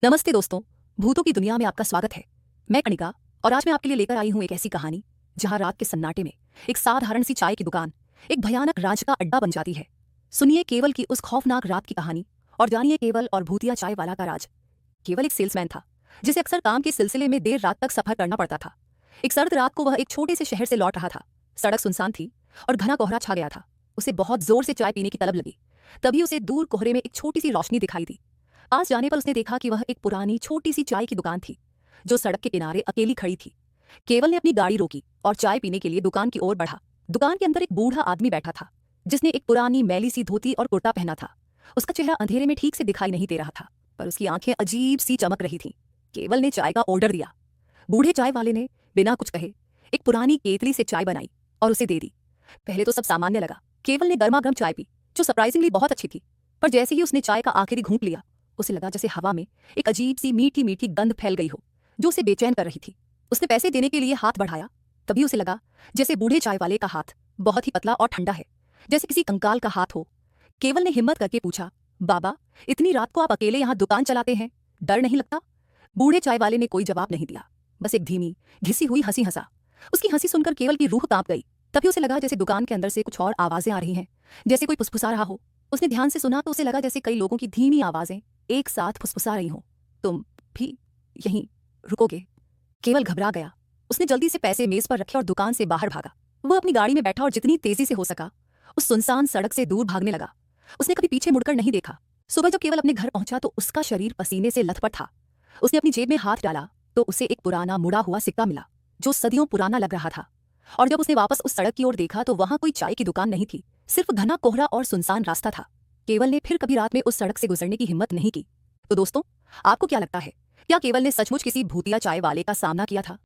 नमस्ते दोस्तों, भूतों की दुनिया में आपका स्वागत है। मैं कणिका और आज मैं आपके लिए लेकर आई हूं एक ऐसी कहानी जहां रात के सन्नाटे में एक साधारण सी चाय की दुकान एक भयानक राज का अड्डा बन जाती है। सुनिए केवल की उस खौफनाक रात की कहानी और जानिए केवल और भूतिया चाय वाला का राज। केवल एक सेल्समैन था जिसे अक्सर काम के सिलसिले में देर रात तक सफर करना पड़ता था। एक सर्द रात को वह एक छोटे से शहर से लौट रहा था। सड़क सुनसान थी और घना कोहरा छा गया था। उसे बहुत जोर से चाय पीने की तलब लगी। तभी उसे दूर कोहरे में एक छोटी सी रोशनी दिखाई दी। पास जाने पर उसने देखा कि वह एक पुरानी छोटी सी चाय की दुकान थी जो सड़क के किनारे अकेली खड़ी थी। केवल ने अपनी गाड़ी रोकी और चाय पीने के लिए दुकान की ओर बढ़ा। दुकान के अंदर एक बूढ़ा आदमी बैठा था जिसने एक पुरानी मैली सी धोती और कुर्ता पहना था। उसका चेहरा अंधेरे में ठीक से दिखाई नहीं दे रहा था, पर उसकी आंखें अजीब सी चमक रही थीं। केवल ने चाय का ऑर्डर दिया। बूढ़े चाय वाले ने बिना कुछ कहे एक पुरानी केतली से चाय बनाई और उसे दे दी। पहले तो सब सामान्य लगा। केवल ने गर्मा गर्म चाय पी जो सरप्राइजिंगली बहुत अच्छी थी, पर जैसे ही उसने चाय का आखिरी घूंट लिया उसे लगा जैसे हवा में एक अजीब सी मीठी मीठी गंध फैल गई हो जो उसे बेचैन कर रही थी। उसने पैसे देने के लिए हाथ बढ़ाया, तभी उसे लगा जैसे बूढ़े चाय वाले का हाथ बहुत ही पतला और ठंडा है, जैसे किसी कंकाल का हाथ हो। केवल ने हिम्मत करके पूछा, बाबा, इतनी रात को आप अकेले यहाँ दुकान चलाते हैं, डर नहीं लगता? बूढ़े चाय वाले ने कोई जवाब नहीं दिया, बस एक धीमी घिसी हुई हंसी हंसा। उसकी हंसी सुनकर केवल की रूह कांप गई। तभी उसे लगा जैसे दुकान के अंदर से कुछ और आवाजें आ रही हैं, जैसे कोई फुसफुसा रहा हो। उसने ध्यान से सुना तो उसे लगा जैसे कई लोगों की धीमी आवाजें एक साथ फुसफुसा रही हो। तुम भी यहीं रुकोगे? केवल घबरा गया। उसने जल्दी से पैसे मेज पर रखे और दुकान से बाहर भागा। वह अपनी गाड़ी में बैठा और जितनी तेजी से हो सका उस सुनसान सड़क से दूर भागने लगा। उसने कभी पीछे मुड़कर नहीं देखा। सुबह जब केवल अपने घर पहुंचा तो उसका शरीर पसीने से लथपथ था। उसने अपनी जेब में हाथ डाला तो उसे एक पुराना मुड़ा हुआ सिक्का मिला जो सदियों पुराना लग रहा था। और जब उसने वापस उस सड़क की ओर देखा तो वहां कोई चाय की दुकान नहीं थी, सिर्फ घना कोहरा और सुनसान रास्ता था। केवल ने फिर कभी रात में उस सड़क से गुजरने की हिम्मत नहीं की। तो दोस्तों, आपको क्या लगता है, क्या केवल ने सचमुच किसी भूतिया चाय वाले का सामना किया था